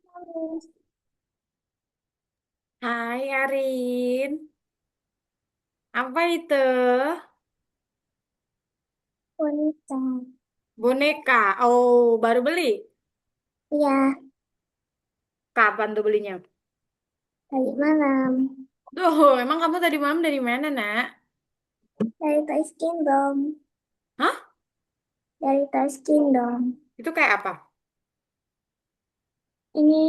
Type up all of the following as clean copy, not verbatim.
Terus, Hai Arin, apa itu? wanita. Boneka. Oh, baru beli. Ya, Kapan tuh belinya? tadi malam. Duh, emang kamu tadi malam dari mana, Nak? Dari Toys Kingdom. Hah? Dari Toys Kingdom. Itu kayak apa? Ini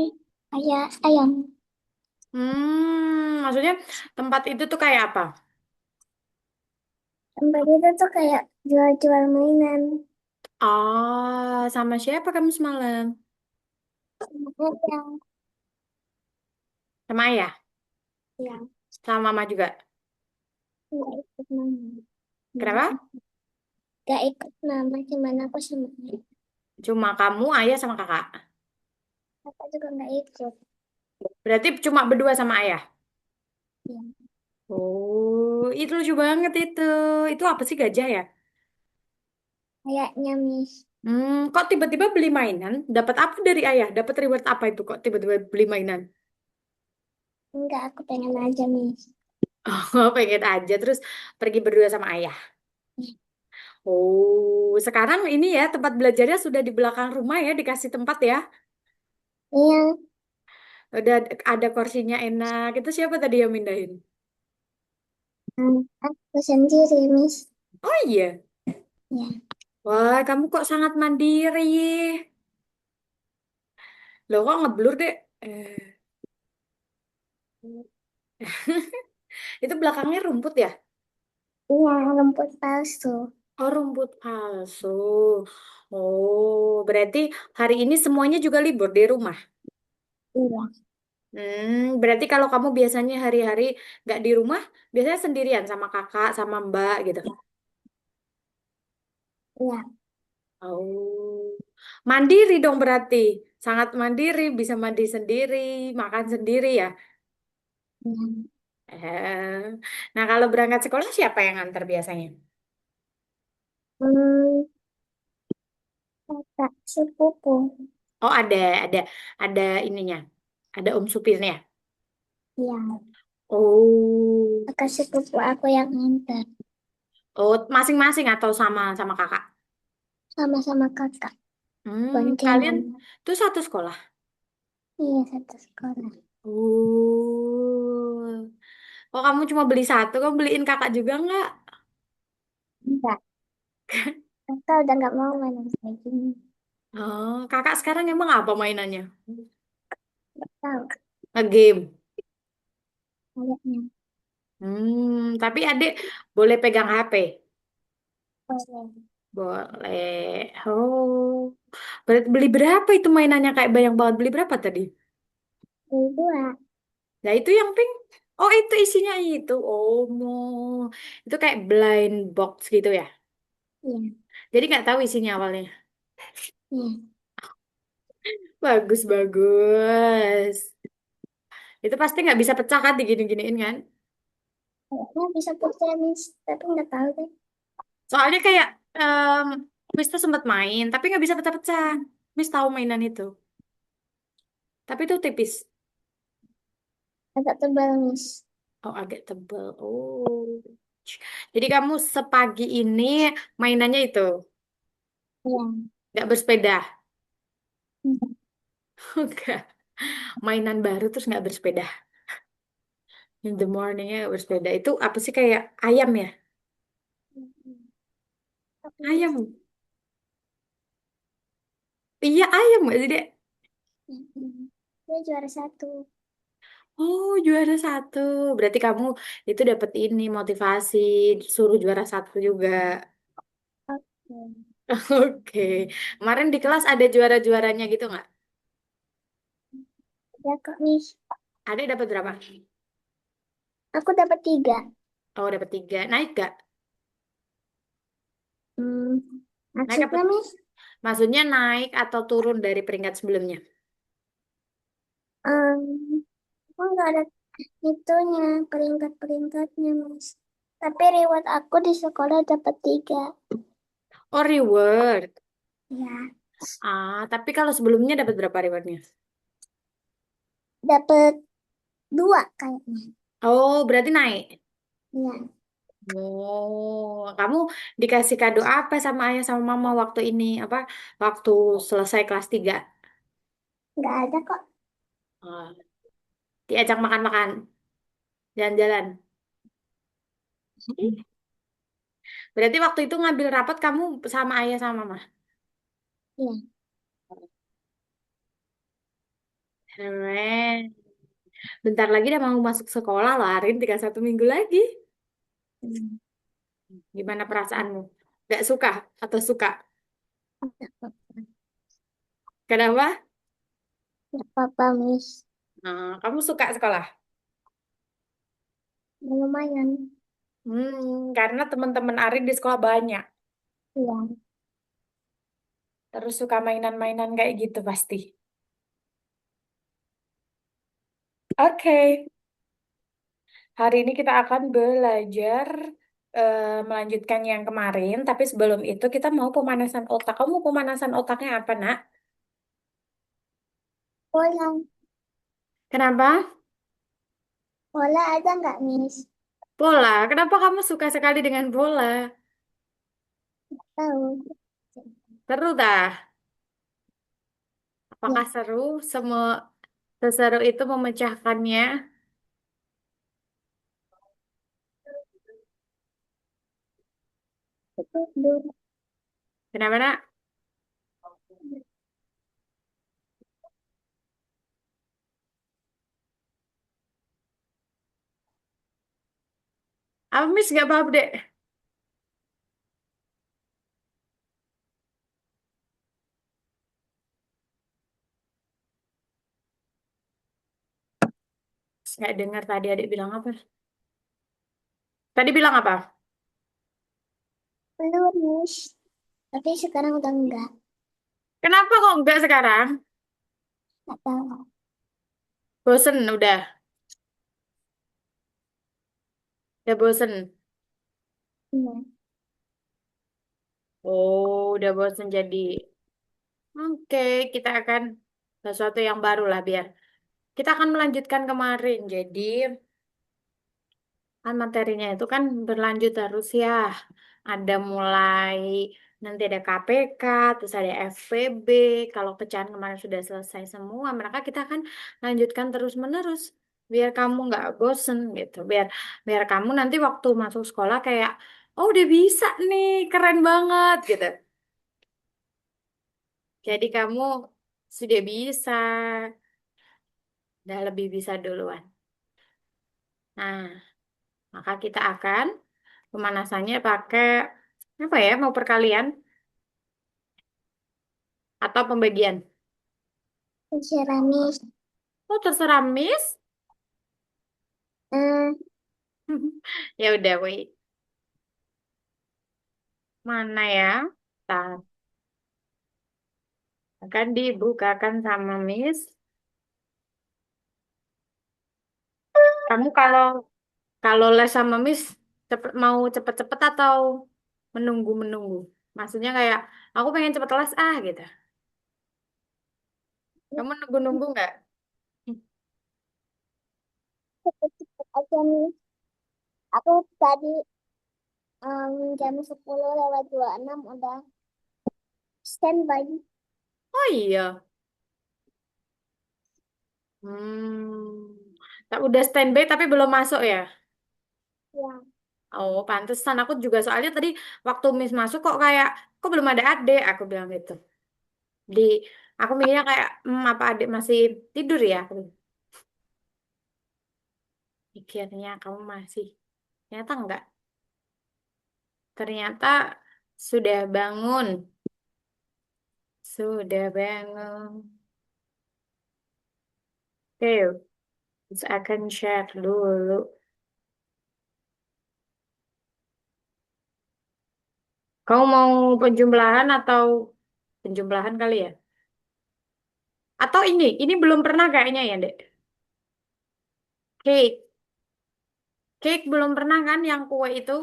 kayak ayam. Maksudnya tempat itu tuh kayak apa? Tempat itu tuh kayak jual-jual mainan. Ah, sama siapa kamu semalam? Yang Sama ayah? yang Sama mama juga? nggak ikut nama. Kenapa? Nggak ikut nama, cuman aku sama ayah. Cuma kamu, ayah, sama kakak. Kakak juga nggak ikut. Berarti cuma berdua sama ayah? Ya, Oh, itu lucu banget itu. Itu apa sih gajah ya? kayaknya Miss. Kok tiba-tiba beli mainan? Dapat apa dari ayah? Dapat reward apa itu kok tiba-tiba beli mainan? Enggak, aku pengen aja Miss. Oh, pengen aja terus pergi berdua sama ayah. Oh, sekarang ini ya tempat belajarnya sudah di belakang rumah ya, dikasih tempat ya. Iya, Udah ada kursinya enak. Itu siapa tadi yang mindahin? aku sendiri Miss. Oh iya. Ya. Wah, kamu kok sangat mandiri. Loh kok ngeblur deh? Eh, itu belakangnya rumput ya? Iya, rumput palsu. Oh, rumput palsu. Oh, berarti hari ini semuanya juga libur di rumah. Iya, Berarti kalau kamu biasanya hari-hari nggak di rumah, biasanya sendirian sama kakak, sama mbak gitu. iya, Oh, mandiri dong berarti. Sangat mandiri, bisa mandi sendiri, makan sendiri ya. iya. Eh, nah kalau berangkat sekolah siapa yang antar biasanya? Hmm, kakak sepupu. Oh ada ininya, ada om supirnya. Iya, Oh, kakak sepupu aku yang nganter. oh masing-masing atau sama sama kakak? Sama-sama kakak. Kalian Boncengan. tuh satu sekolah. Iya, satu sekolah. Oh, kok kamu cuma beli satu? Kamu beliin kakak juga nggak? Enggak, kakak udah nggak mau main kayak gini. Oh, kakak sekarang emang apa mainannya? Nggak tahu, Nge-game. kayaknya. Tapi adik boleh pegang HP? Boleh. Boleh. Oh, berarti beli berapa itu mainannya kayak banyak banget. Beli berapa tadi? Beli dua. Nah, itu yang pink. Oh, itu isinya itu. Oh, itu kayak blind box gitu ya. Iya, Jadi nggak tahu isinya awalnya. iya. Bagus, bagus. Itu pasti nggak bisa pecah kan digini-giniin kan? Kayaknya bisa pecah, Miss. Tapi nggak tahu deh. Soalnya kayak em Miss tuh sempat main, tapi nggak bisa pecah-pecah. Miss tahu mainan itu. Tapi itu tipis. Agak tebal, Miss. Oh, agak tebal. Oh. Jadi kamu sepagi ini mainannya itu Iya. nggak bersepeda. Iya. Enggak. Mainan baru terus nggak bersepeda. In the morningnya nggak bersepeda. Itu apa sih kayak ayam ya? Tapi, Miss. Ayam. Iya ayam nggak sih, Dek? Iya. Dia juara satu. Oh, juara satu. Berarti kamu itu dapat ini motivasi suruh juara satu juga. Oke. Oke. Kemarin di kelas ada juara-juaranya gitu nggak? Ya kok, Miss. Ada dapat berapa? Aku dapat tiga. Oh, dapat tiga. Naik nggak? Hmm, Naik apa? maksudnya, Miss? Maksudnya naik atau turun dari peringkat sebelumnya? Um, aku nggak ada itunya, peringkat-peringkatnya, Mas. Tapi reward aku di sekolah dapat tiga. Oh, reward. Ya, Tapi kalau sebelumnya dapat berapa rewardnya? Dapat dua kayaknya. Oh, berarti naik. Iya, Oh, kamu dikasih kado apa sama ayah sama mama waktu ini? Apa? Waktu selesai kelas 3? nggak ada kok. Oh, diajak makan-makan, jalan-jalan. Ih, berarti waktu itu ngambil rapot kamu sama ayah sama mama? Iya. Keren. Bentar lagi udah mau masuk sekolah loh, Arin. Tinggal 1 minggu lagi. Hmm. Gimana perasaanmu? Gak suka atau suka? Nggak apa-apa. Kenapa? Nggak apa-apa, Miss. Kamu suka sekolah? Lumayan. Karena teman-teman Arin di sekolah banyak. Iya. Terus suka mainan-mainan kayak gitu pasti. Oke, hari ini kita akan belajar melanjutkan yang kemarin. Tapi sebelum itu kita mau pemanasan otak. Kamu mau pemanasan otaknya apa, nak? Bola. Kenapa? Bola ada nggak, Miss? Bola. Kenapa kamu suka sekali dengan bola? Tahu. Seru dah. Ya, Apakah seru? Semua seseru itu memecahkannya. itu dulu. Kenapa, nak? Apa Miss gak paham deh? Nggak dengar tadi adik bilang apa? Tadi bilang apa? Belum, Miss. Tapi sekarang udah enggak. Kenapa kok enggak sekarang? Nggak tahu. Bosen udah. Udah bosen. Iya. Oh, udah bosen jadi. Oke, kita akan sesuatu yang baru lah biar. Kita akan melanjutkan kemarin. Jadi, kan materinya itu kan berlanjut terus ya. Ada mulai nanti ada KPK, terus ada FVB. Kalau pecahan kemarin sudah selesai semua, maka kita akan lanjutkan terus-menerus. Biar kamu nggak bosen gitu. Biar biar kamu nanti waktu masuk sekolah kayak, oh udah bisa nih, keren banget gitu. Jadi kamu sudah bisa, udah lebih bisa duluan. Nah, maka kita akan pemanasannya pakai apa ya? Mau perkalian atau pembagian? Terserah, Miss. Oh, terserah Miss. Hmm, Ya udah, wait. Mana ya? Tak akan dibukakan sama Miss. Kamu kalau kalau les sama Miss mau cepet-cepet atau menunggu-menunggu? Maksudnya kayak aku pengen cepet les gitu. Kamu nunggu-nunggu nggak? cepet-cepet aja, Miss. Aku tadi jam 10:26 udah standby. Oh iya. Udah standby tapi belum masuk ya? Ya, Oh, pantesan. Aku juga soalnya tadi waktu Miss masuk kok kayak, kok belum ada adik? Aku bilang gitu. Di, aku mikirnya kayak, apa adik masih tidur ya? Aku pikirnya kamu masih. Ternyata enggak. Ternyata sudah bangun. Sudah bangun. Oke, terus akan share dulu. Kamu mau penjumlahan atau penjumlahan kali ya? Atau ini belum pernah kayaknya ya, Dek. Cake. Cake belum pernah kan yang kue itu?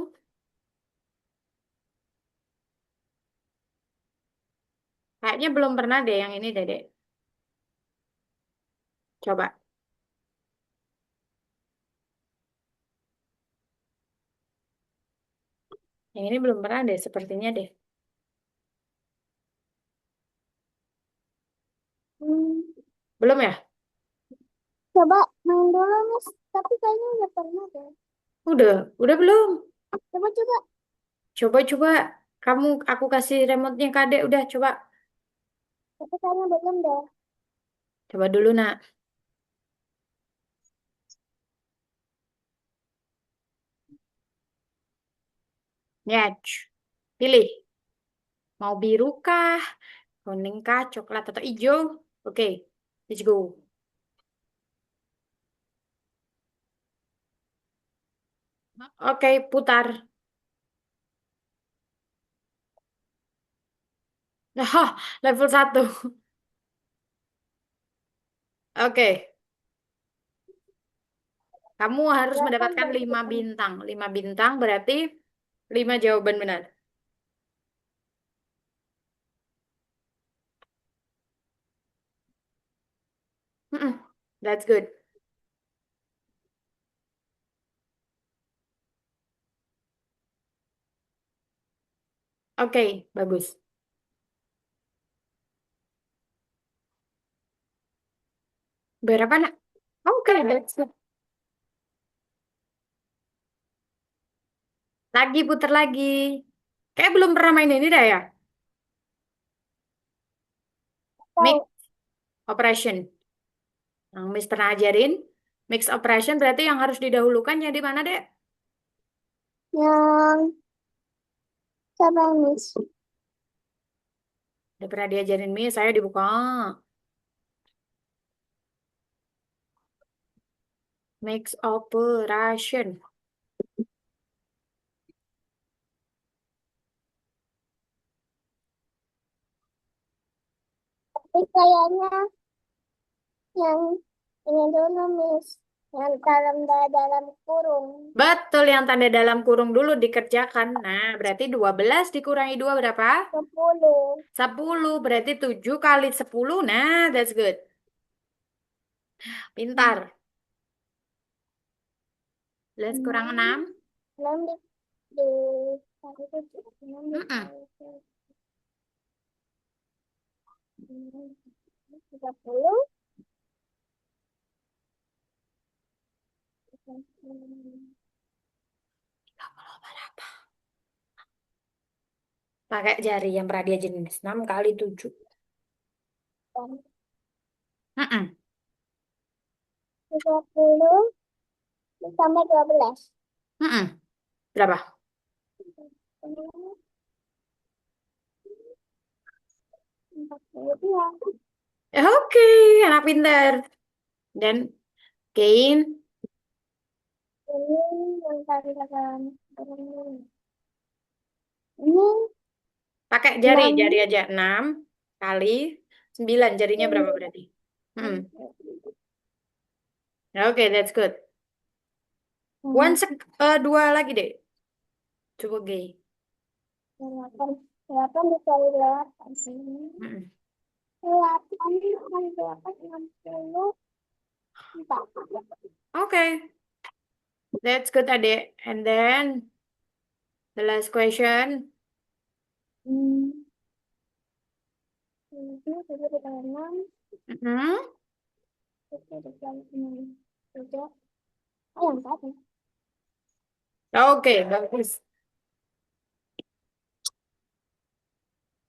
Kayaknya belum pernah deh yang ini, Dek. Coba. Yang ini belum pernah deh, sepertinya deh. Hmm, Belum ya? coba main dulu, Miss. Tapi kayaknya udah pernah deh. Udah belum? Coba-coba. Coba-coba. Aku kasih remote-nya ke adek, udah coba. Tapi kayaknya belum deh. Coba dulu, nak. Nyech. Pilih. Mau biru kah? Kuning kah? Coklat atau hijau? Oke, let's go. Oke, putar. Nah, level 1. Oke, kamu harus Silakan mendapatkan dan 5 depan. bintang. 5 bintang berarti 5 jawaban benar. Mm-mm, that's good. Oke, bagus. Berapa, nak? Oke, that's good. Lagi putar lagi. Kayak belum pernah main ini dah ya. Mix Tahu operation. Yang Miss pernah ajarin. Mix operation berarti yang harus didahulukan ya di mana, Dek? yang siapa, Miss? Udah pernah diajarin Miss, saya dibuka. Mix operation. Tapi kayaknya yang ini dulu, Miss. Yang dalam kurung. Betul, yang tanda dalam kurung dulu dikerjakan. Nah, berarti 12 dikurangi 2 berapa? 10. 10 berarti 7 kali 10. Nah, that's good. Pintar. Les kurang 6. 6. 6 di satu tujuh. 6 Mm-mm. dikali 30. Pakai jari yang pernah diajarin Miss. 6 kali 7. Mm-mm. 30 sampai 12. Mm-mm. Berapa? 42. Oke, anak pintar. Dan gain Ini yang tadi katakan. Ini pakai jari, 6. jari aja. 6 kali 9. Jarinya berapa berarti? Mm. Oke, that's good. Dua lagi deh. Coba gay. 8. 8 dikali 8 sini. Mm-mm. 8 dikali 8, 64. Oke, that's good, Ade. And then the last question. Hmm. 7, 7 dikali 6. Mm-mm. 7 dikali 6. 3. Oh, yang tadi. Oke, bagus.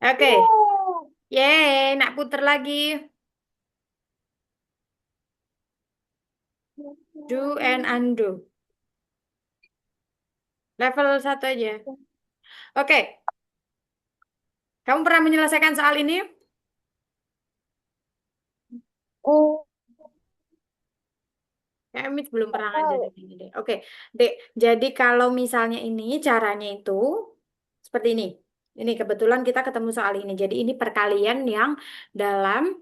Oke, Wow. yeay, nak puter lagi. Do and undo. Level 1 aja. Oke, kamu pernah menyelesaikan soal ini? Oh, Kayak Mit belum nggak pernah tahu. ngajarin ini deh. Oke, Dek. Jadi kalau misalnya ini caranya itu seperti ini. Ini kebetulan kita ketemu soal ini. Jadi ini perkalian yang dalam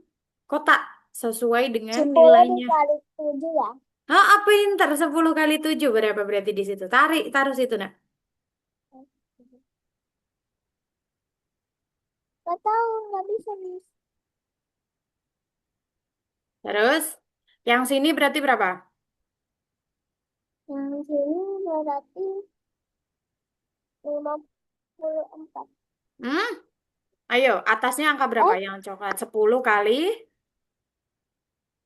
kotak sesuai dengan 10 nilainya. dikali 7 ya. Ah, apa pinter? 10 kali 7 berapa berarti di situ? Taruh situ, nak. Nggak tahu, nggak bisa, Miss. Terus, yang sini berarti berapa? Yang sini berarti 64. Hmm? Ayo, atasnya angka berapa Eh, yang coklat? 10 kali.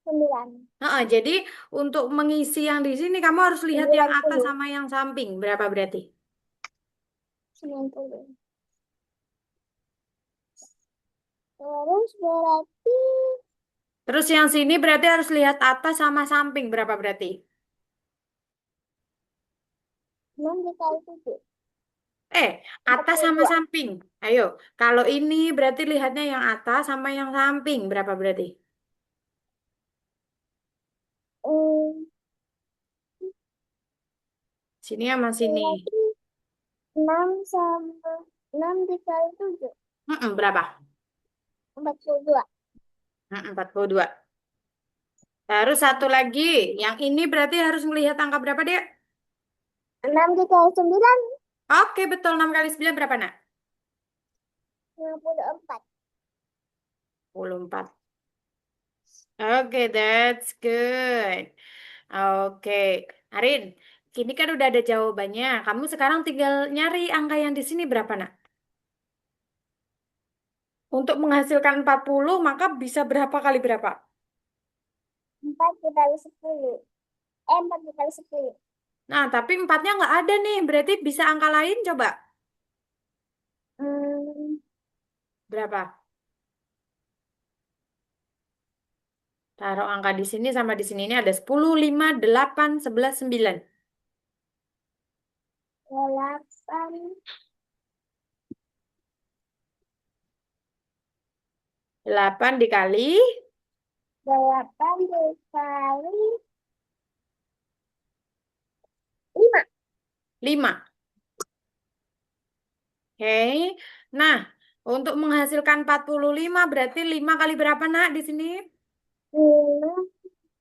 9. Heeh, jadi untuk mengisi yang di sini kamu harus lihat yang atas 90. sama yang samping. Berapa berarti? 90. Terus berarti Terus yang sini berarti harus lihat atas sama samping. Berapa berarti? 6 dikali 7. Eh, atas sama 42. samping. Ayo, kalau ini berarti lihatnya yang atas sama yang samping. Berapa berarti? Hmm, Sini sama sini. berarti 6 sama 6 dikali 7. Berapa? 42. 42. Terus satu lagi. Yang ini berarti harus melihat angka berapa, Dek? 6 dikali 9. Oke, betul. 6 kali 9 berapa, Nak? 54. 54. Oke, that's good. Oke, Arin, kini kan udah ada jawabannya. Kamu sekarang tinggal nyari angka yang di sini berapa, Nak? Untuk menghasilkan 40, maka bisa berapa kali berapa? 4 dikali 10. 4 dikali 10. Nah, tapi empatnya nggak ada nih. Berarti bisa angka lain, coba. Hmm, Berapa? Taruh angka di sini sama di sini. Ini ada 10, 5, 8, 11, 9. 8. 8 dikali 8 dikali 5. 5. Oke. Nah, untuk menghasilkan 45 berarti 5 kali berapa, Nak, di sini? 5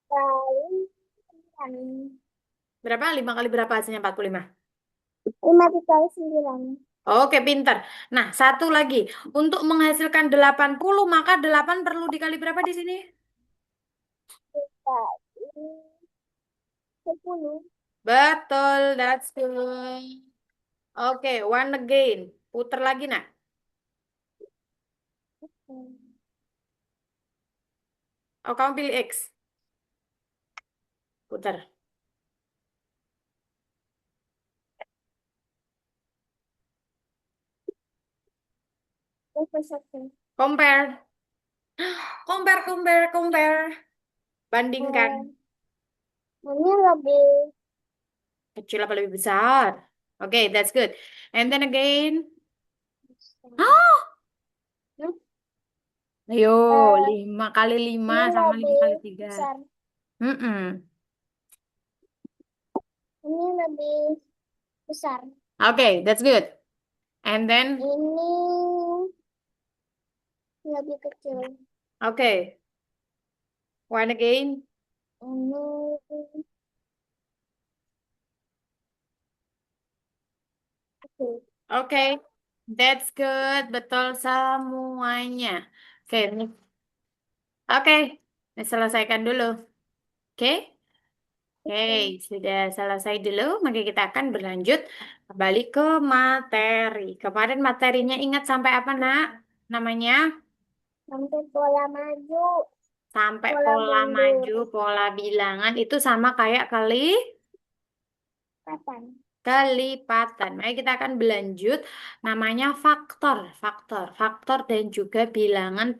kali 9. Berapa? 5 kali berapa hasilnya 45? 5 dikali 9. Oke, pinter. Nah, satu lagi. Untuk menghasilkan 80, maka 8 perlu dikali berapa di sini? Dikali 10. Betul, that's good. Oke, one again. Puter lagi, nak. Oh, kamu pilih X. Puter. Level 1. Compare. Compare, compare, compare. Bandingkan. Ini lebih Kecil apa lebih besar? Oke, that's good. And then again. besar. Hmm? Ayo, Eh, 5 kali 5 ini sama 5 lebih kali 3. besar. Mm-mm. Ini lebih besar. Oke, that's good. And then, Ini lebih kecil. oke, one again. Ini kecil. Oke, that's good. Betul semuanya. Oke, oke. Selesaikan dulu. Oke, oke. Oke. Sudah selesai dulu. Maka kita akan berlanjut kembali ke materi. Kemarin materinya ingat sampai apa, Nak? Namanya? Sampai pola maju, Sampai pola pola mundur. maju, pola bilangan itu sama kayak Kapan? kelipatan. Mari kita akan berlanjut namanya faktor, faktor dan juga bilangan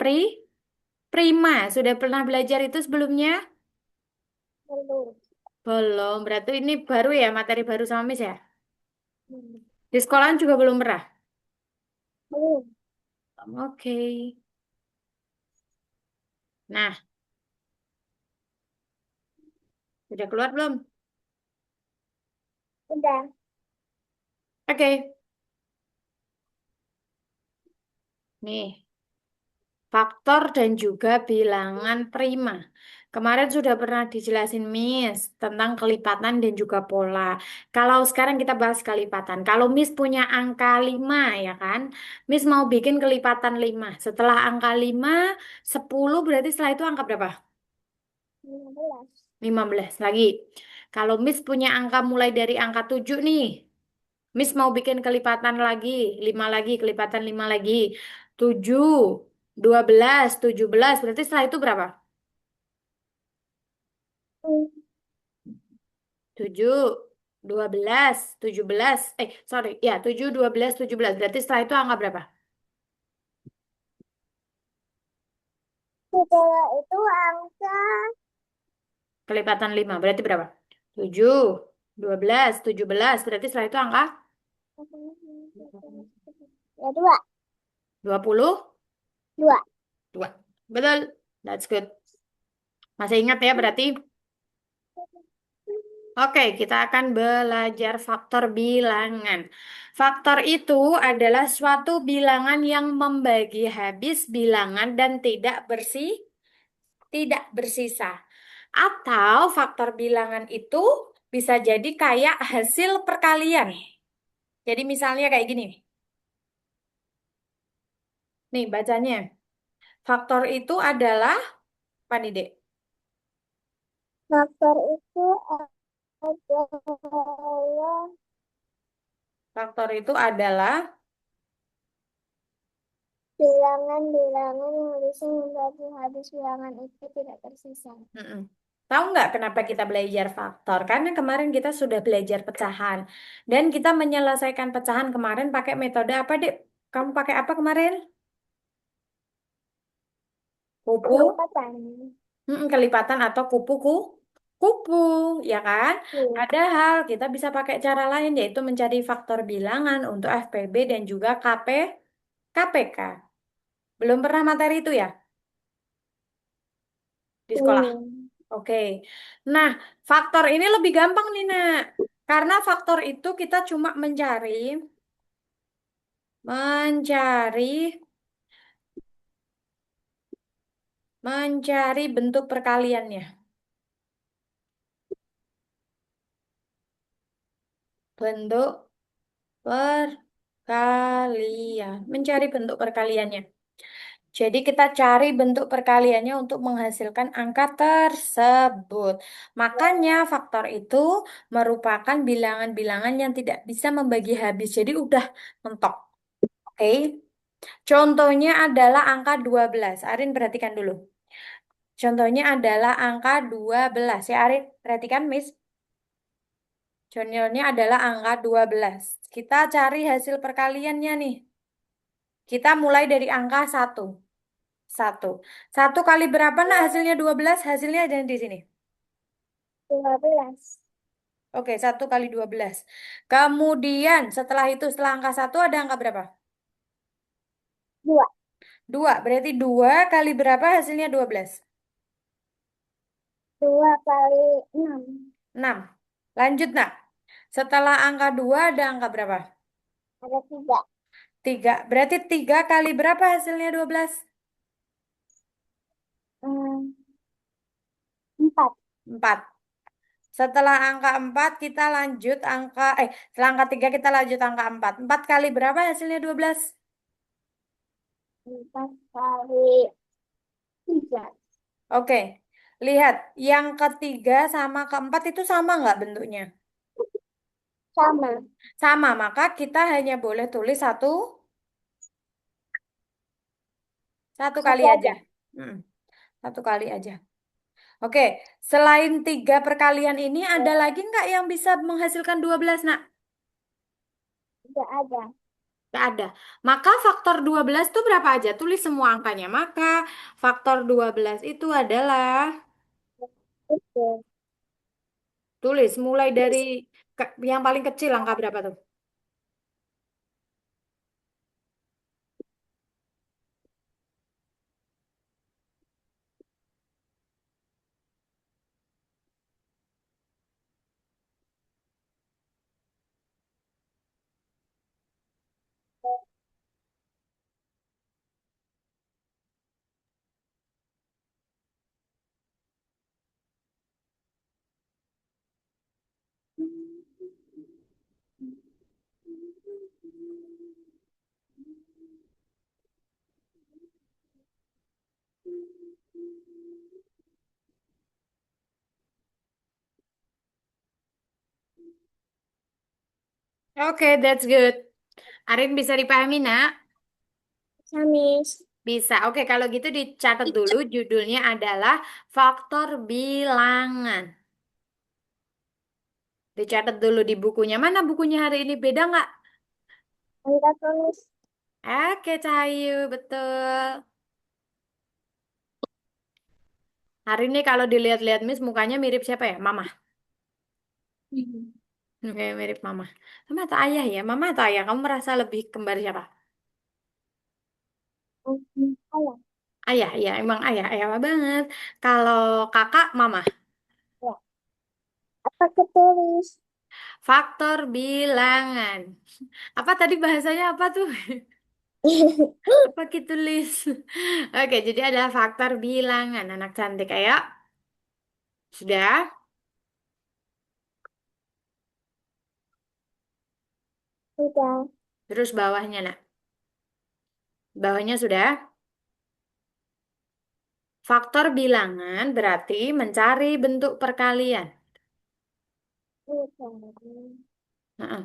prima. Sudah pernah belajar itu sebelumnya? Belum. Belum. Berarti ini baru ya, materi baru sama Miss ya? Hmm. Di sekolahan juga belum pernah. Belum. Oke. Nah, sudah keluar belum? Udah. Oke. Nih, faktor dan juga bilangan prima. Kemarin sudah pernah dijelasin Miss tentang kelipatan dan juga pola. Kalau sekarang kita bahas kelipatan. Kalau Miss punya angka 5 ya kan? Miss mau bikin kelipatan 5. Setelah angka 5, 10 berarti setelah itu angka berapa? 15. 15 lagi. Kalau Miss punya angka mulai dari angka 7 nih. Miss mau bikin kelipatan lagi, 5 lagi, kelipatan 5 lagi. 7, 12, 17. Berarti setelah itu berapa? 7, 12, 17. Sorry. Ya, 7, 12, 17. Berarti setelah itu angka berapa? Setelah itu angka Kelipatan 5. Berarti berapa? 7, 12, 17. Berarti setelah itu angka ya dua, 22. dua. Betul. That's good. Masih ingat ya berarti? Oke, kita akan belajar faktor bilangan. Faktor itu adalah suatu bilangan yang membagi habis bilangan dan tidak bersisa. Atau faktor bilangan itu bisa jadi kayak hasil perkalian. Jadi misalnya kayak gini. Nih bacanya. Faktor itu adalah apa nih, Dek? Faktor itu adalah Faktor itu adalah bilangan-bilangan yang bisa membagi habis bilangan itu tidak tersisa. Mm-mm. Tahu nggak kenapa kita belajar faktor? Karena kemarin kita sudah belajar pecahan. Dan kita menyelesaikan pecahan kemarin pakai metode apa, Dek? Kamu pakai apa kemarin? Kupu? Kelipatan. Kelipatan atau kupu, ya kan? Iya. Padahal kita bisa pakai cara lain, yaitu mencari faktor bilangan untuk FPB dan juga KPK. Belum pernah materi itu ya di sekolah? Hmm. Oke. Nah, faktor ini lebih gampang nih, Nak. Karena faktor itu kita cuma mencari, mencari bentuk perkaliannya. Bentuk perkalian. Mencari bentuk perkaliannya. Jadi kita cari bentuk perkaliannya untuk menghasilkan angka tersebut. Makanya faktor itu merupakan bilangan-bilangan yang tidak bisa membagi habis. Jadi udah mentok. Oke. Contohnya adalah angka 12. Arin perhatikan dulu. Contohnya adalah angka 12. Ya Arin, perhatikan Miss. Contohnya adalah angka 12. Kita cari hasil perkaliannya nih. Kita mulai dari angka 1. 1. 1 kali berapa nak hasilnya 12? Hasilnya ada di sini. 12. Oke, 1 kali 12. Kemudian setelah itu, setelah angka 1 ada angka berapa? Dua. 2. Berarti 2 kali berapa hasilnya 12? 2 kali 6. 6. Lanjut nak. Setelah angka 2 ada angka berapa? Ada tiga. 3. Berarti 3 kali berapa hasilnya 12? Hmm, 4. 4. Setelah angka 4 kita lanjut setelah angka 3 kita lanjut angka 4. 4 kali berapa hasilnya 12? 4 kali 3. Oke. Lihat, yang ketiga sama keempat itu sama nggak bentuknya? Sama. Sama, maka kita hanya boleh tulis satu kali Satu aja. aja. Hmm, satu kali aja. Oke, selain 3 perkalian ini ada lagi nggak yang bisa menghasilkan 12 nak? Tidak ada. Nggak ada. Maka faktor 12 itu berapa aja? Tulis semua angkanya. Maka faktor 12 itu adalah, Oke. tulis mulai dari yang paling kecil angka berapa tuh? Oke, that's good. Arin bisa dipahami, nak? Samis. Bisa. Oke, kalau gitu dicatat dulu judulnya adalah faktor bilangan. Dicatat dulu di bukunya. Mana bukunya hari ini? Beda nggak? Angkat tulis. Oke, Cahayu, betul. Hari ini kalau dilihat-lihat Miss mukanya mirip siapa ya? Mama. Oke, mirip Mama. Mama atau ayah ya? Mama atau ayah? Kamu merasa lebih kembar siapa? Ayah. Ayah, ya emang ayah. Ayah banget. Kalau kakak, Mama. Ya. Apa ketulis? Faktor bilangan. Apa tadi bahasanya apa tuh? Apa kita tulis? Oke, jadi ada faktor bilangan. Anak cantik, ayo. Sudah? Udah. Terus bawahnya, nak. Bawahnya sudah? Faktor bilangan berarti mencari bentuk perkalian. Udah. Heeh.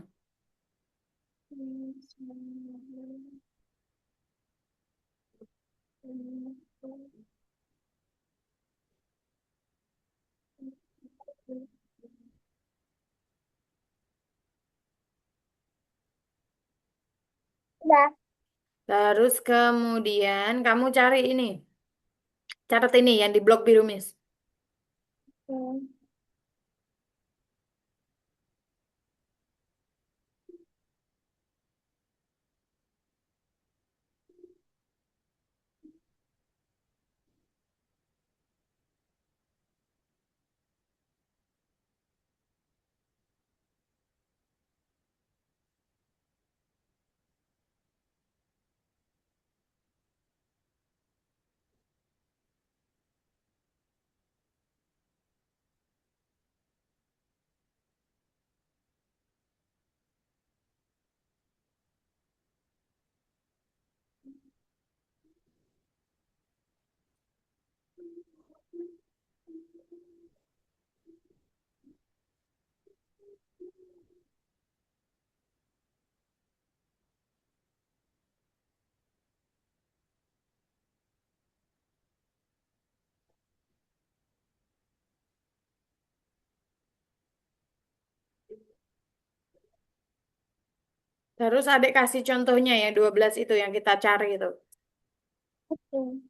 Udah. Terus kemudian kamu cari ini. Catat ini yang di blok biru, Miss. Terus adik kasih contohnya ya, 12 itu yang kita cari itu. Oke.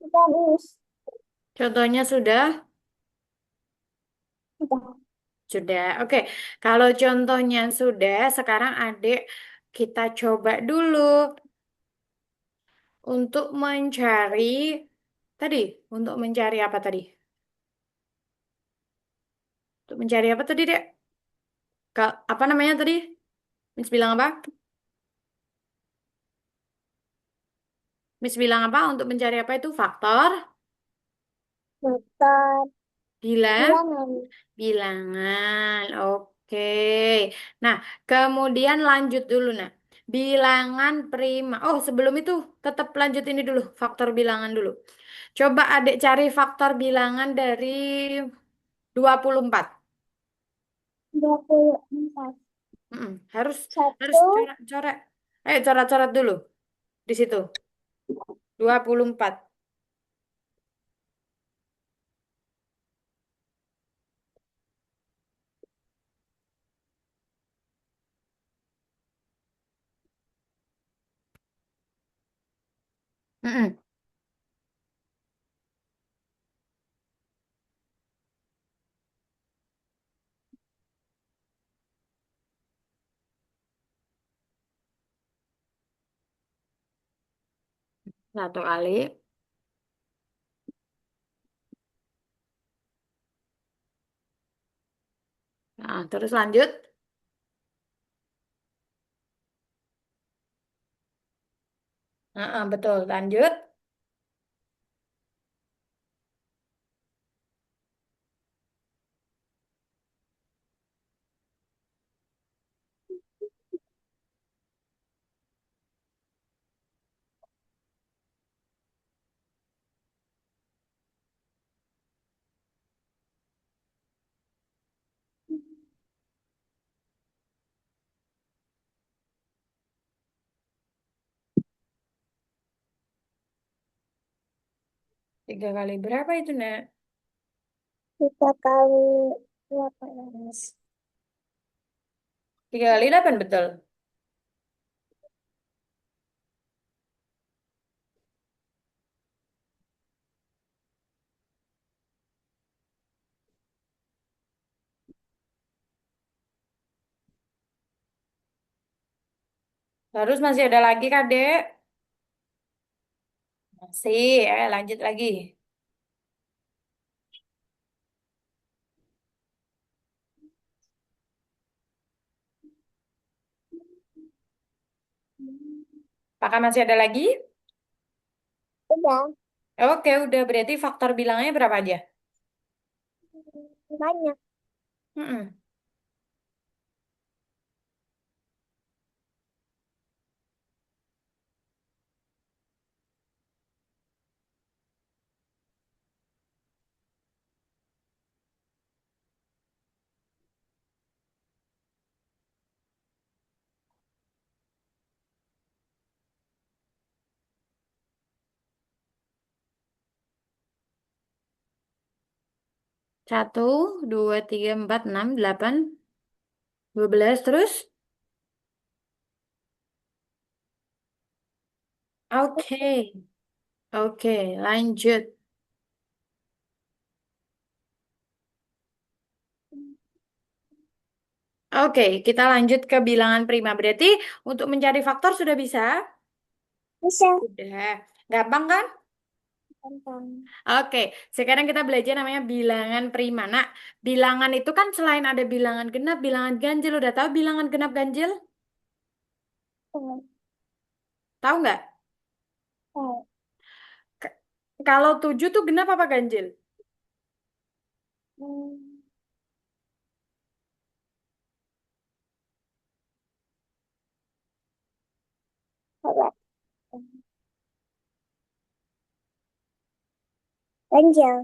Udah, Miss. Contohnya sudah? Udah. Sudah. Oke. Kalau contohnya sudah, sekarang adik kita coba dulu untuk mencari tadi, untuk mencari apa tadi? Untuk mencari apa tadi, Dek? Apa namanya tadi? Miss bilang apa? Miss bilang apa untuk mencari apa itu faktor Motor bilang bilangan. bilangan. Oke. Nah, kemudian lanjut dulu nah. Bilangan prima. Oh, sebelum itu tetap lanjut ini dulu, faktor bilangan dulu. Coba Adik cari faktor bilangan dari 24. 24. Harus harus Satu. coret-coret. Ayo coret-coret dulu di situ. 24. Mm-mm. Satu kali. Nah, terus lanjut. Betul, lanjut. Tiga kali berapa itu, Nak? 3 kali 18. Tiga kali 8, betul. Terus masih ada lagi, Kak, Dek? Masih, lanjut lagi. Apakah masih ada lagi? Udah. Oke, udah. Berarti faktor bilangnya berapa aja? Banyak. Mm-mm. 1, 2, 3, 4, 6, 8, 12, terus? Oke, oke, lanjut. Oke, kita lanjut ke bilangan prima. Berarti untuk mencari faktor sudah bisa? Bisa. Sudah. Gampang kan? Gampang. Oke, sekarang kita belajar namanya bilangan prima. Nah, bilangan itu kan selain ada bilangan genap, bilangan ganjil. Udah tahu bilangan genap ganjil? Tahu. Tahu nggak? Tahu. K- Kalau 7 tuh genap apa ganjil? Hmm, coba. Ganjil.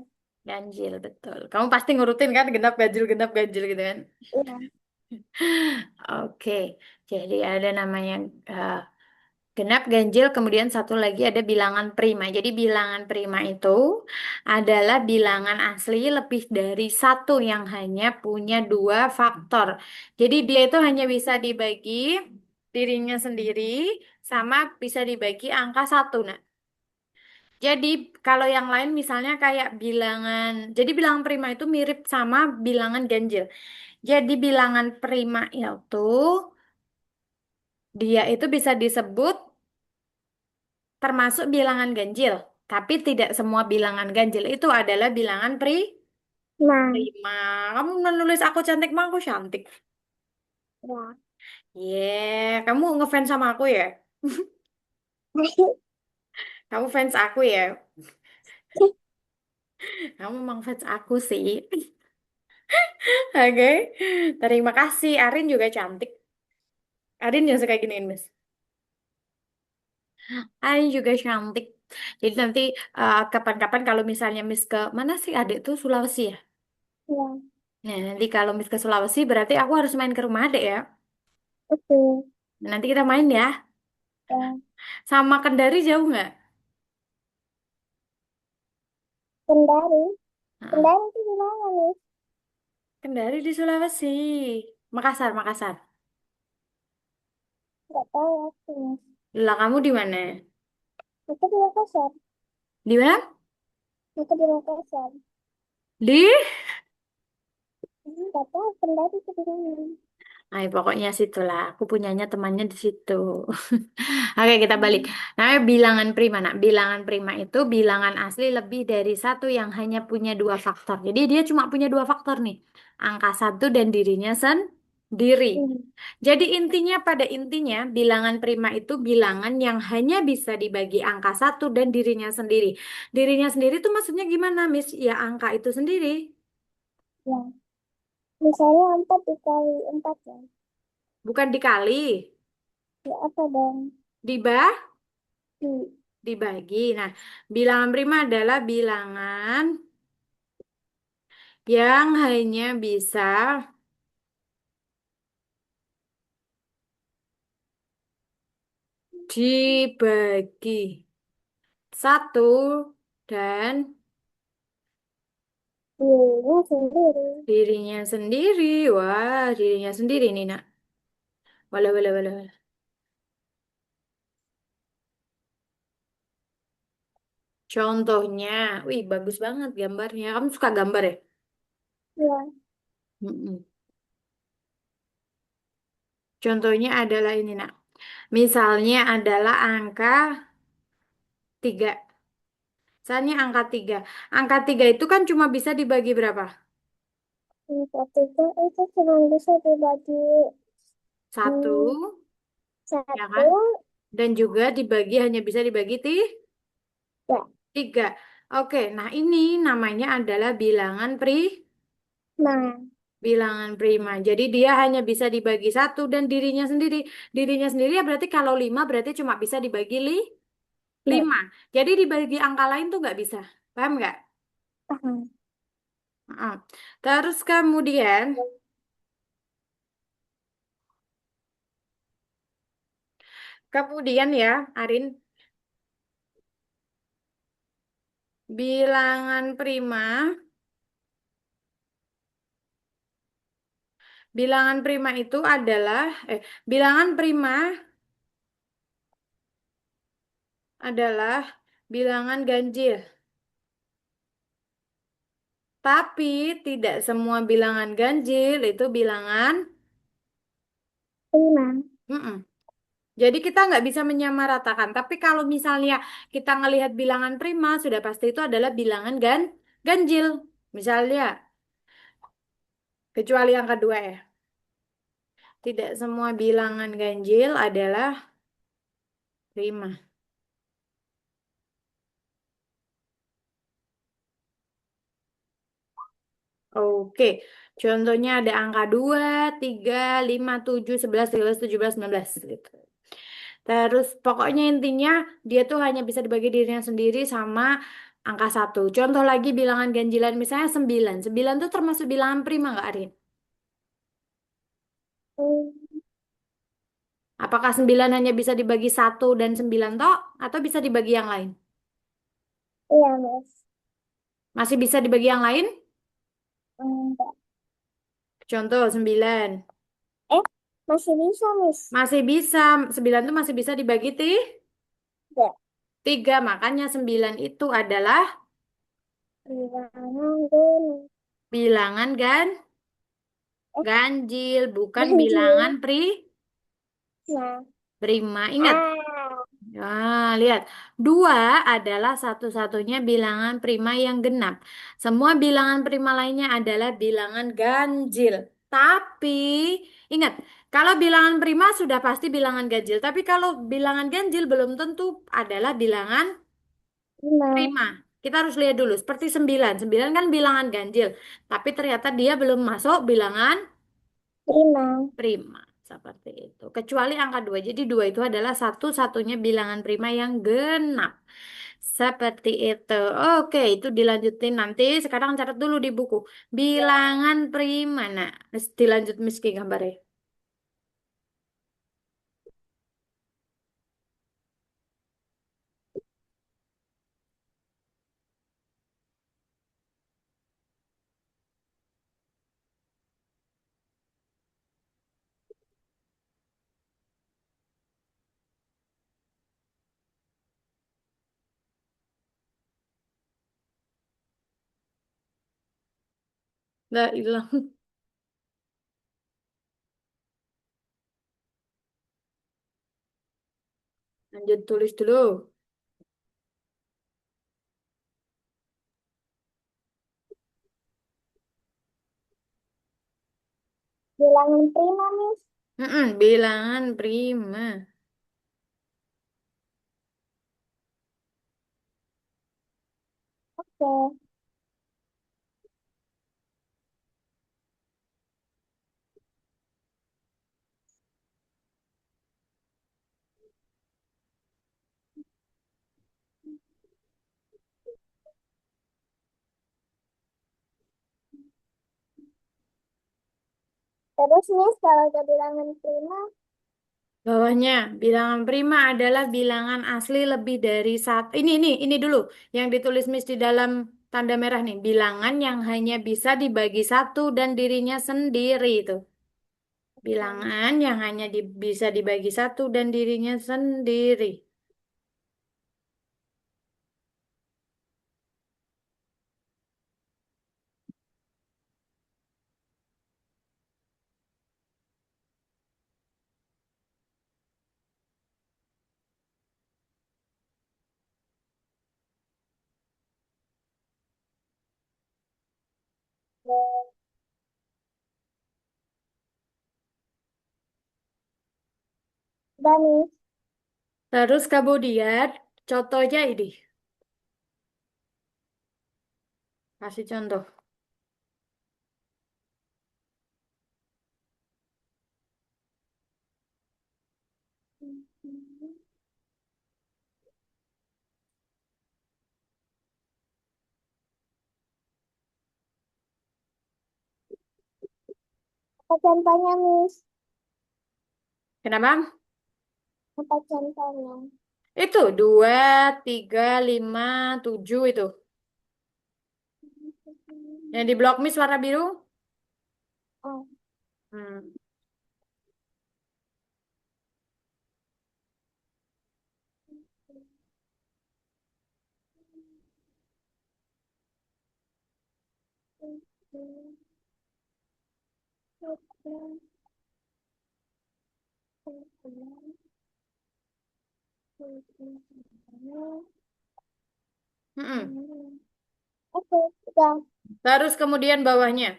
Ganjil, betul. Kamu pasti ngurutin kan genap ganjil gitu kan? Iya. Oke, jadi ada namanya eh, genap ganjil, kemudian satu lagi ada bilangan prima. Jadi bilangan prima itu adalah bilangan asli lebih dari satu yang hanya punya dua faktor. Jadi dia itu hanya bisa dibagi dirinya sendiri sama bisa dibagi angka satu. Nah, Jadi kalau yang lain misalnya kayak bilangan, jadi bilangan prima itu mirip sama bilangan ganjil. Jadi bilangan prima itu dia itu bisa disebut termasuk bilangan ganjil. Tapi tidak semua bilangan ganjil itu adalah bilangan Nah, prima. Kamu menulis aku cantik mah aku cantik. ya. Kamu ngefans sama aku ya? Kamu fans aku ya? Kamu memang fans aku sih. Oke. Terima kasih. Arin juga cantik. Arin yang suka giniin, Mas. Arin juga cantik. Jadi nanti kapan-kapan kalau misalnya Miss ke mana sih adik tuh Sulawesi ya? Ya, Nah, nanti kalau Miss ke Sulawesi berarti aku harus main ke rumah adek ya. oke. Nanti kita main ya. Ya. Sama Kendari jauh nggak? Kendari. Heeh. Kendari itu di mana nih? Kendari di Sulawesi. Makassar, Makassar. Nggak tahu aku, Mas. Lah kamu di mana? Aku di Makassar. Di mana? Aku di Makassar. Di? Nggak tahu Kendari itu di mana. Ay, pokoknya situlah. Aku punyanya temannya di situ. Oke, kita balik. Hmm. Namanya bilangan prima. Nah, bilangan prima itu bilangan asli lebih dari satu yang hanya punya dua faktor. Jadi dia cuma punya dua faktor nih. Angka satu dan dirinya sendiri. Hmm. Jadi intinya pada intinya bilangan prima itu bilangan yang hanya bisa dibagi angka satu dan dirinya sendiri. Dirinya sendiri itu maksudnya gimana, Miss? Ya angka itu sendiri. Ya. Misalnya 4 dikali 4 ya. Bukan dikali. Ya apa dong? Dibah Hmm. dibagi. Nah, bilangan prima adalah bilangan yang hanya bisa dibagi satu dan Dirinya sendiri. dirinya sendiri. Wah, dirinya sendiri nih, Nak. Walah, walah, walah, walah. Contohnya, wih bagus banget gambarnya. Kamu suka gambar ya? Ya. Mm-mm. Contohnya adalah ini, Nak. Misalnya adalah angka 3. Misalnya angka 3. Angka 3 itu kan cuma bisa dibagi berapa? Ketiga itu cuma bisa dibagi Satu, hmm, ya satu. kan? Dan juga dibagi hanya bisa dibagi Ya. tiga. Oke, nah ini namanya adalah Nah. bilangan prima. Jadi dia hanya bisa dibagi satu dan dirinya sendiri. Dirinya sendiri ya berarti kalau 5 berarti cuma bisa dibagi Ya. 5. Jadi dibagi angka lain tuh nggak bisa. Paham nggak? Paham. Heeh. Terus kemudian ya, Arin, bilangan prima, bilangan prima itu adalah bilangan prima adalah bilangan ganjil. Tapi tidak semua bilangan ganjil itu bilangan. Lima. Mm-mm. Jadi kita nggak bisa menyamaratakan. Tapi kalau misalnya kita ngelihat bilangan prima, sudah pasti itu adalah bilangan ganjil. Misalnya, kecuali yang kedua ya. Tidak semua bilangan ganjil adalah prima. Oke, contohnya ada angka 2, 3, 5, 7, 11, 13, 17, 19 gitu. Terus pokoknya intinya dia tuh hanya bisa dibagi dirinya sendiri sama angka satu. Contoh lagi bilangan ganjilan misalnya 9. 9 tuh termasuk bilangan prima nggak, Arin? Hmm. Apakah 9 hanya bisa dibagi satu dan 9 toh? Atau bisa dibagi yang lain? Iya, Mas. Masih bisa dibagi yang lain? Enggak. Contoh 9. Eh, masih bisa, Miss. Masih bisa, 9 tuh masih bisa dibagi Enggak. Tiga, makanya 9 itu adalah Bilangan genap. bilangan Eh, ganjil, bukan bilangan ganjil. Nah, prima. Ingat. ah, Nah, lihat. Dua adalah satu-satunya bilangan prima yang genap. Semua bilangan prima lainnya adalah bilangan ganjil. Tapi, ingat, kalau bilangan prima sudah pasti bilangan ganjil. Tapi kalau bilangan ganjil belum tentu adalah bilangan lima, prima. Kita harus lihat dulu. Seperti 9. 9 kan bilangan ganjil. Tapi ternyata dia belum masuk bilangan lima. prima. Seperti itu. Kecuali angka 2. Jadi 2 itu adalah satu-satunya bilangan prima yang genap. Seperti itu. Oke, itu dilanjutin nanti. Sekarang catat dulu di buku. Bilangan prima. Nah, dilanjut Miski gambarnya. Nggak hilang. Lanjut tulis dulu. Bilangan prima, Miss. Bilangan prima. Oke. Terus, Miss, kalau ke bilangan prima, Bawahnya, bilangan prima adalah bilangan asli lebih dari satu. Ini dulu yang ditulis Miss di dalam tanda merah nih. Bilangan yang hanya bisa dibagi satu dan dirinya sendiri itu. Bilangan yang hanya bisa dibagi satu dan dirinya sendiri. udah, Miss. Terus kemudian contohnya ini. Kasih contoh. Apa contohnya, Miss? Kenapa? Apa contohnya? Itu 2, 3, 5, 7 itu. Yang di blok Miss warna biru. Oh, Hmm. oke, udah. Terus kemudian bawahnya.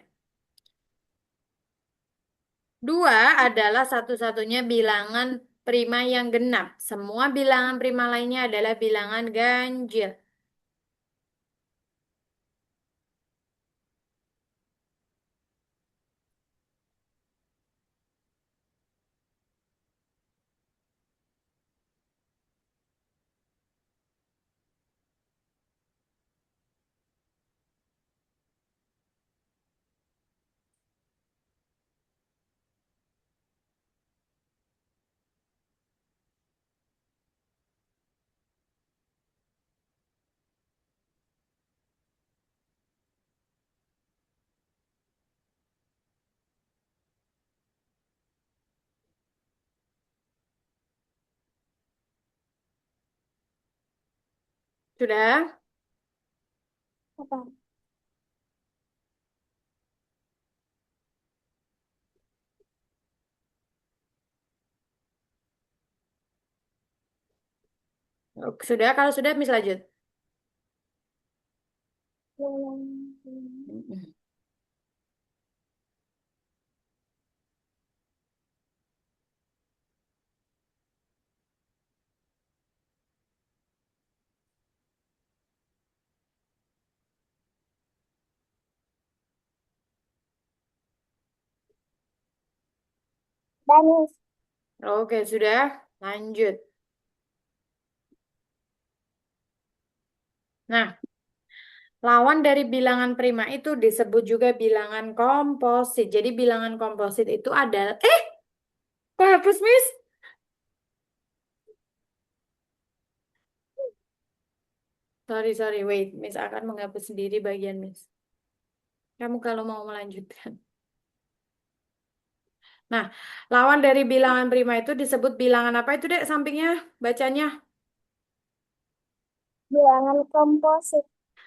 2 adalah satu-satunya bilangan prima yang genap. Semua bilangan prima lainnya adalah bilangan ganjil. Sudah? Apa? Sudah, kalau sudah, Miss lanjut. Bilangan Mm-mm. Danis. Oke, sudah. Lanjut. Nah, lawan dari bilangan prima itu disebut juga bilangan komposit. Jadi bilangan komposit itu adalah... kok hapus, Miss? Sorry, sorry, wait. Miss akan menghapus sendiri bagian Miss. Kamu kalau mau melanjutkan. Nah, lawan dari bilangan prima itu disebut bilangan apa itu, Dek, sampingnya? Bacanya. Bilangan komposit.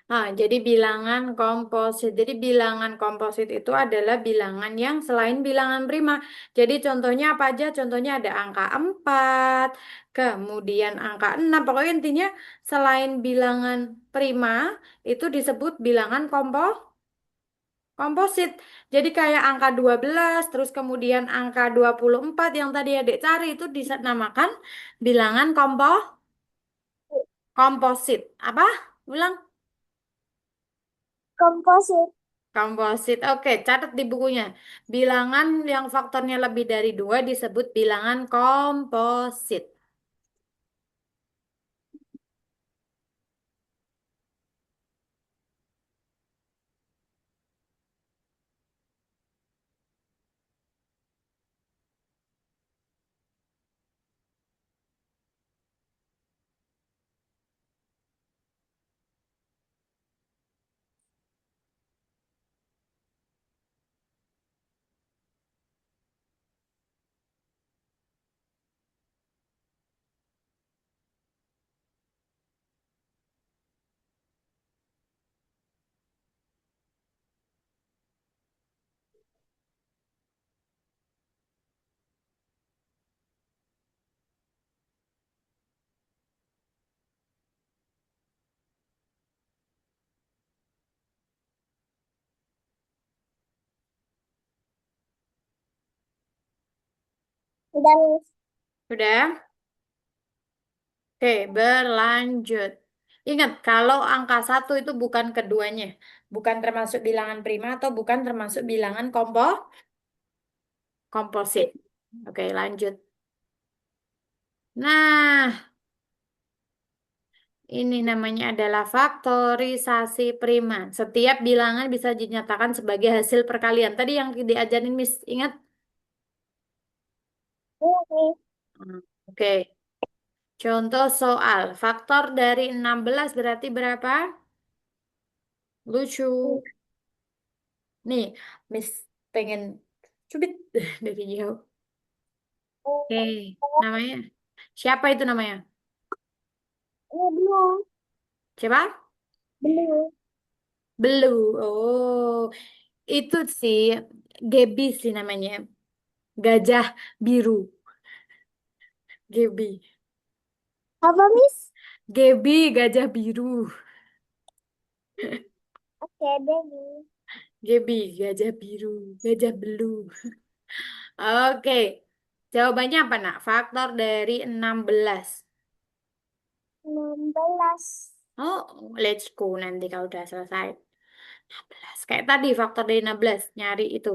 Nah, jadi bilangan komposit. Jadi bilangan komposit itu adalah bilangan yang selain bilangan prima. Jadi contohnya apa aja? Contohnya ada angka 4, kemudian angka 6. Pokoknya intinya selain bilangan prima itu disebut bilangan komposit. Jadi kayak angka 12, terus kemudian angka 24 yang tadi adik cari itu dinamakan bilangan komposit. Apa? Ulang. Komposit. Komposit. Oke, catat di bukunya. Bilangan yang faktornya lebih dari 2 disebut bilangan komposit. Danis. Sudah? Oke, berlanjut. Ingat, kalau angka 1 itu bukan keduanya. Bukan termasuk bilangan prima atau bukan termasuk bilangan komposit. Oke, lanjut. Nah, ini namanya adalah faktorisasi prima. Setiap bilangan bisa dinyatakan sebagai hasil perkalian. Tadi yang diajarin Miss, ingat? Ini. Hmm, oke. Contoh soal. Faktor dari 16 berarti berapa? Lucu. Nih, Miss pengen cubit dari jauh. Oke, namanya. Siapa itu namanya? Ini belum. Siapa? Belum. Blue. Oh, itu sih Gaby sih namanya. Gajah biru. Gaby. Apa, Miss? Gaby gajah biru. Oke, Debbie. Gaby gajah biru. Gajah blue. Oke. Jawabannya apa, nak? Faktor dari 16. 16. Oh, let's go nanti kalau udah selesai. 16. Kayak tadi faktor dari 16. Nyari itu.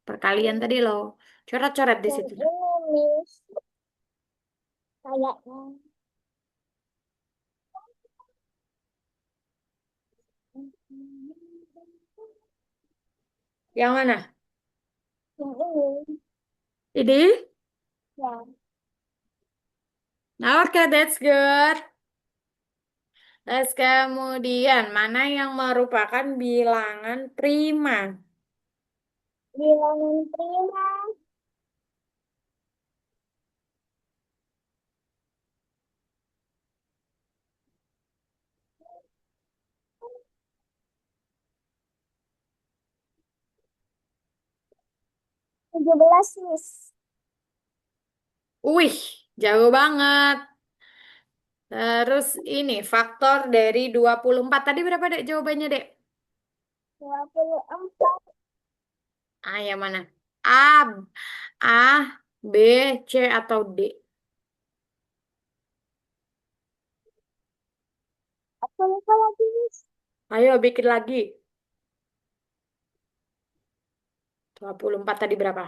Perkalian tadi loh. Coret-coret di Yang situ. ini, Miss. Kayaknya. Yang mana? Yang ini. Ini? Ya. Oke, that's good. Terus kemudian, mana yang merupakan bilangan prima? Bilangan prima. 17, Miss. Wih, jauh banget. Terus ini faktor dari 24. Tadi berapa, Dek, jawabannya, Dek? 24. Ah, yang mana? A, B, C, atau D? Aku lupa lagi, Miss. Ayo bikin lagi. 24 tadi berapa?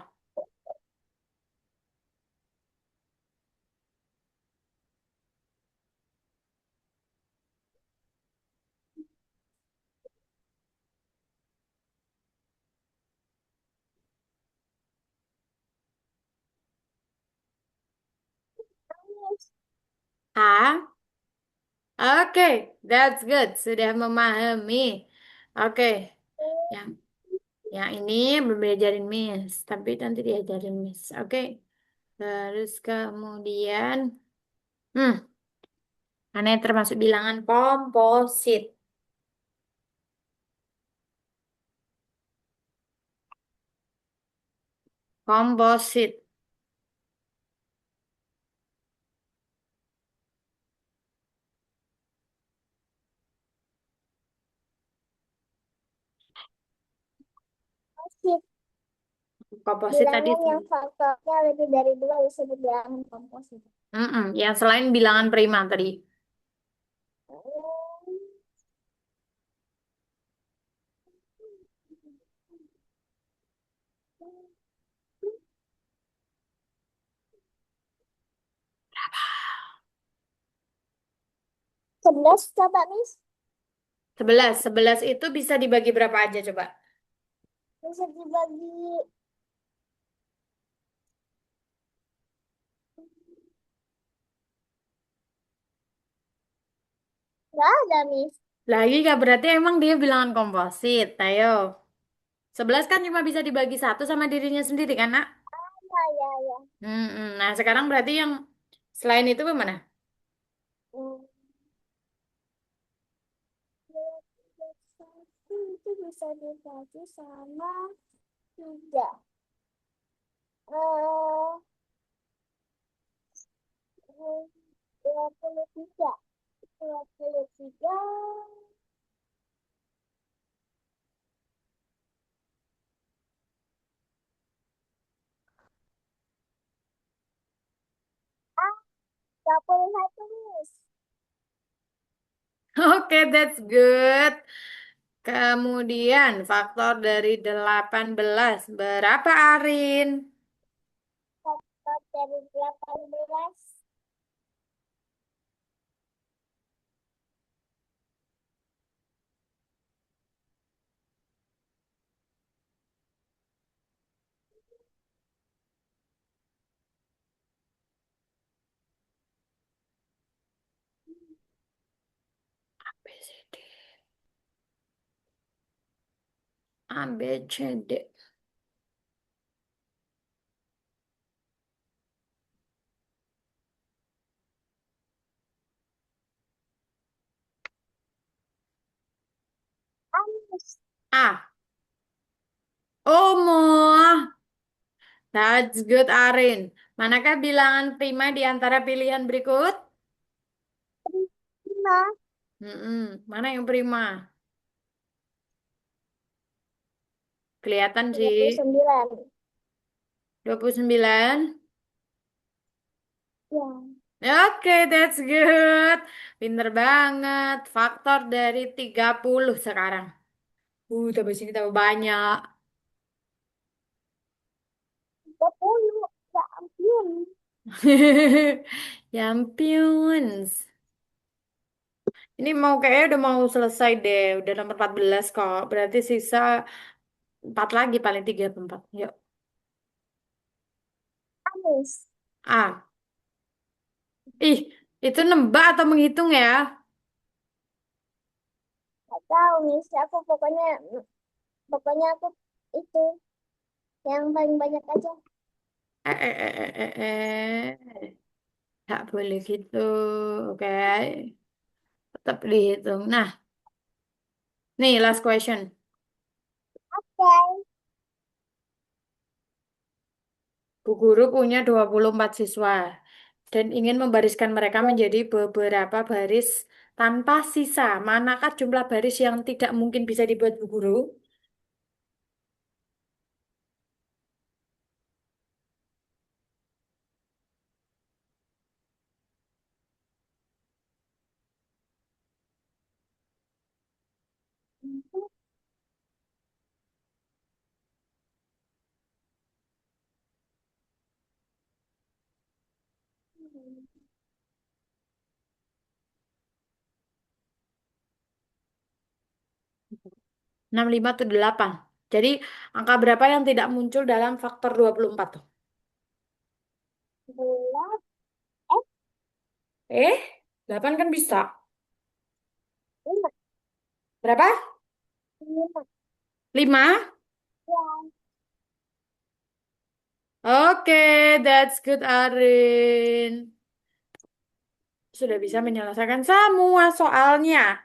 Miss. A. Oke, that's good. Sudah memahami. Oke, yang yang ini belum diajarin Miss, tapi nanti diajarin Miss. Oke. Terus kemudian, hmm, mana yang termasuk bilangan komposit? Komposit. Komposit. Komposit tadi Bilangan itu. yang faktornya lebih dari 2 disebut bilangan komposit. Yang selain bilangan prima tadi. Hmm, 11 coba, Miss. 11 itu bisa dibagi berapa aja coba? Bisa dibagi. Nggak ada, Miss. Lagi gak berarti emang dia bilangan komposit. Ayo. 11 kan cuma bisa dibagi satu sama dirinya sendiri kan, Nak? Ya, ya, ya. Nah, sekarang berarti yang selain itu gimana? Hmm, satu itu bisa dibagi sama 3. Eh, 23. 23. Ah, 21, Miss. Oke, that's good. Kemudian faktor dari 18 berapa, Arin? Faktor dari 18. A, B, C, D. A, B, C, D. Ah, Miss. A. Oh, that's good, Arin. Manakah bilangan prima di antara pilihan berikut? 5. Mana yang prima? Kelihatan sih. 29. 29. Ya. Oke, that's good. Pinter banget. Faktor dari 30 sekarang. Tambah sini tambah banyak. 30. Ya ampun. Ya ampun. Ini mau kayaknya udah mau selesai deh. Udah nomor 14 kok. Berarti sisa 4 lagi paling 3 atau 4. Yuk. Anis. A. Ih, itu nembak atau menghitung ya? Gak tahu, Miss. Aku pokoknya aku itu yang paling banyak aja. Eh, eh, eh, eh, Tak boleh gitu. Oke. Tetap dihitung. Nah, nih last question. Oke. Bu guru punya 24 siswa dan ingin membariskan mereka menjadi beberapa baris tanpa sisa. Manakah jumlah baris yang tidak mungkin bisa dibuat Bu guru? 65 atau 8. Jadi angka berapa yang tidak muncul dalam faktor 24 tuh? Bulat, Eh, 8 kan bisa. lima, Berapa? lima, 5? ya. Oke, that's good, Arin. Sudah bisa menyelesaikan semua soalnya.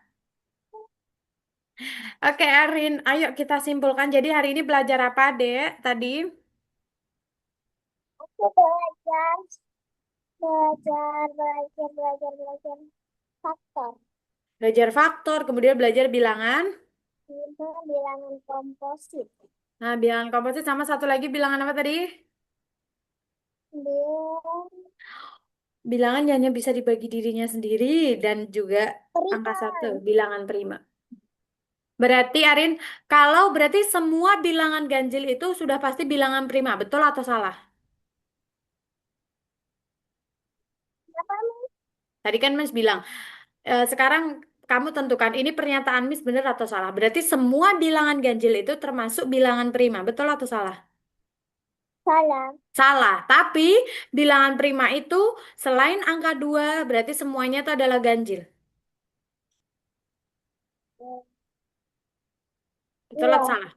Oke, Arin, ayo kita simpulkan. Jadi hari ini belajar apa, Dek? Tadi Aku belajar, belajar faktor. belajar faktor, kemudian belajar bilangan. Lima bilangan komposit. Nah, bilangan komposit sama satu lagi bilangan apa tadi? Bilangan Bilangan yang hanya bisa dibagi dirinya sendiri dan juga angka satu, periman. bilangan prima. Berarti, Arin, kalau berarti semua bilangan ganjil itu sudah pasti bilangan prima, betul atau salah? Apa nih? Tadi kan Mas bilang, sekarang kamu tentukan ini pernyataan Miss benar atau salah. Berarti semua bilangan ganjil itu termasuk bilangan prima, betul atau salah? Salah. Salah, tapi bilangan prima itu selain angka 2 berarti semuanya itu adalah ganjil. Betul atau Iya. salah?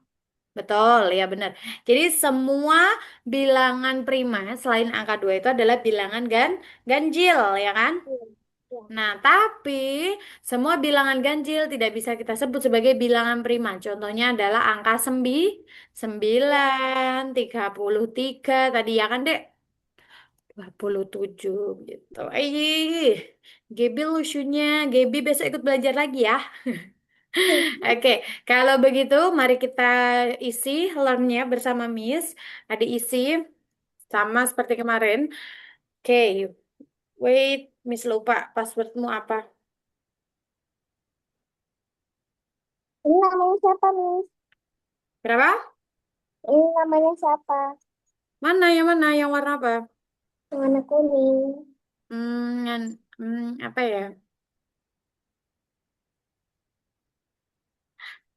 Betul, ya benar. Jadi semua bilangan prima selain angka 2 itu adalah bilangan ganjil, ya kan? Iya. Iya. Nah, tapi semua bilangan ganjil tidak bisa kita sebut sebagai bilangan prima. Contohnya adalah angka 9, 33 tadi ya kan, Dek? 27 gitu. Gaby lucunya. Gaby besok ikut belajar lagi ya. Oke, kalau begitu mari kita isi learn-nya bersama Miss. Ada isi sama seperti kemarin. Oke, wait, Miss lupa passwordmu apa? Ini namanya siapa, Miss? Berapa? Ini namanya siapa? Mana yang mana? Yang warna apa? Warna kuning. Apa ya?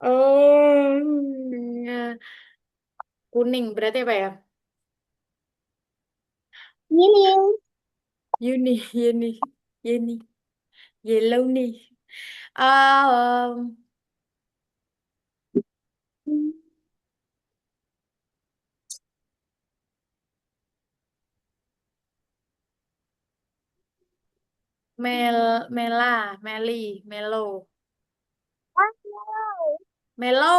Oh, kuning berarti apa ya? Giling. Uni, uni, uni, yellow nih. Um, Melo, Ah, yellow. Melo,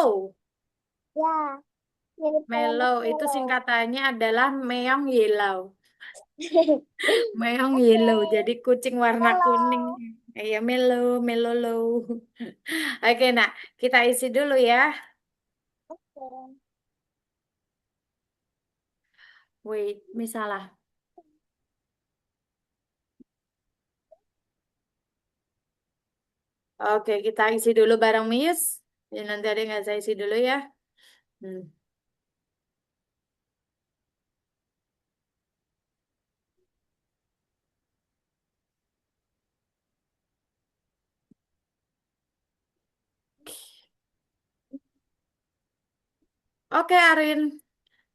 Ya, mirip kayak Melo itu marshmallow. singkatannya adalah meong yellow. Meong Oke, yellow, jadi kucing warna kuning. halo. Iya, Melo, Melolo. Oke, nah kita isi dulu ya. Oke. Wait, misalnya. Oke, kita isi dulu bareng Miss. Ya, nanti ada nggak saya isi dulu ya. Hmm. Oke, Arin.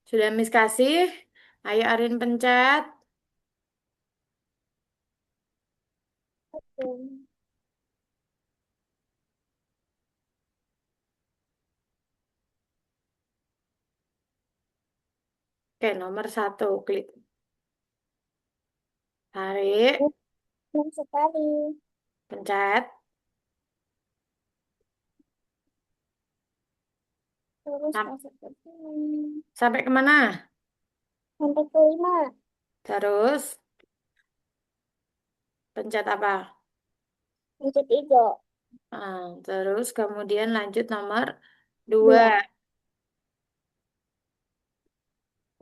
Sudah Miss kasih. Ayo Arin pencet. Oke. Oke, nomor 1. Klik. Tarik. Senang sekali. Pencet. Terus Sam- masuk ke sini. Sampai kemana? sampai kelima. Terus pencet apa? Lanjut hijau. Terus kemudian lanjut nomor 2. Dua.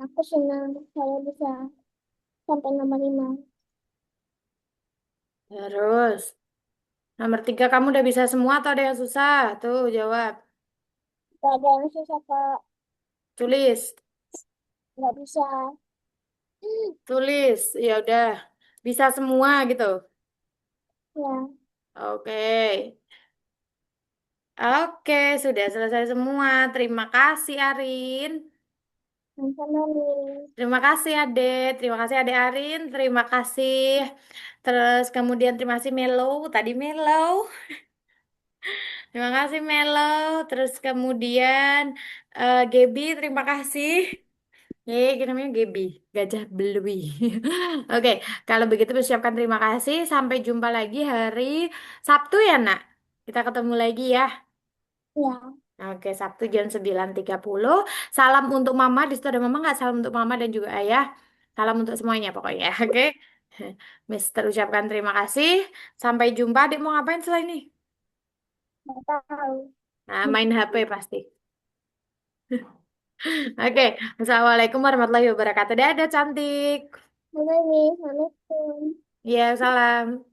Aku senang saya bisa sampai nomor lima. Terus nomor 3 kamu udah bisa semua atau ada yang susah? Tuh jawab. Gak ada yang susah Kak. Tulis. Nggak bisa. Tulis. Ya udah. Bisa semua gitu. Ya, Oke. Oke, sudah selesai semua. Terima kasih Arin. sama nih. Terima kasih Ade. Terima kasih Ade Arin. Terima kasih. Terus kemudian terima kasih Melo. Tadi Melo. Terima kasih Melo. Terus kemudian Gebi, terima kasih. Namanya Gebi, gajah belui. Oke, kalau begitu persiapkan terima kasih. Sampai jumpa lagi hari Sabtu ya, Nak. Kita ketemu lagi ya. Ya, Oke, Sabtu jam 9.30. Salam untuk Mama. Di situ ada Mama nggak? Salam untuk Mama dan juga Ayah. Salam untuk semuanya pokoknya. Oke. Mister ucapkan terima kasih. Sampai jumpa. Adik mau ngapain setelah ini? nggak tahu. Nah, main HP pasti. Oke. Assalamualaikum warahmatullahi wabarakatuh. Dadah, cantik. Halo, Miss. Assalamualaikum. Iya, salam.